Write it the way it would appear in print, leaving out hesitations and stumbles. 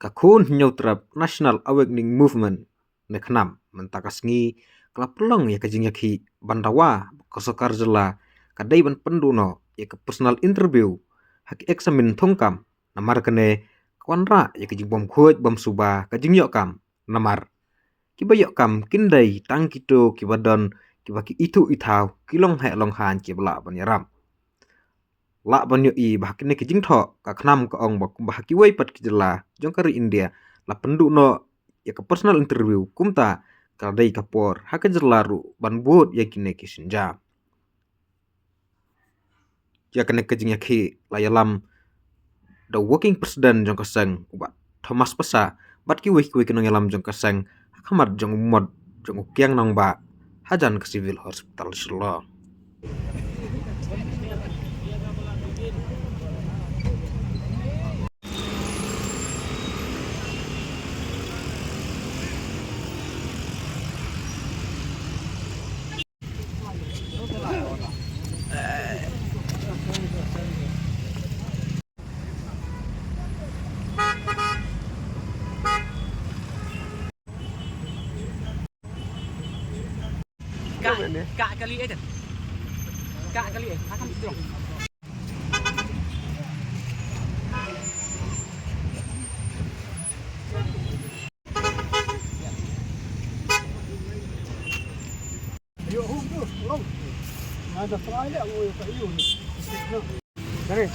Kakun nyautrap National Awakening Movement nekhnam mentakasngi kelapelong ya kajingyakhi bandawa kosokar jela kadai ban penduno ya ke personal interview haki eksamin thongkam namar kene kwanra ya kajing bom khoj bom suba kajing kam namar kibayok kam kindai tang kito kibadon kibaki itu ithau kilong hai long han kibla ban yaram la banyo i bahakine kijing tho kaknam ka ong bak bahaki wai pat kijela jongkari India la pendu no ya ke personal interview kumta kadai kapor haka jelaru ban bot ya kine kisinja ya kene kijing yakhi la yalam the working president jong kasang ubat Thomas Pesa bat ki wai kinong yalam jong kasang hakamar jong mod jong ukyang nang ba hajan ke civil hospital shilo Kak kali itu. Kak kali akan itu. Yo, long. Ada fraya mo yung kayo. Dari.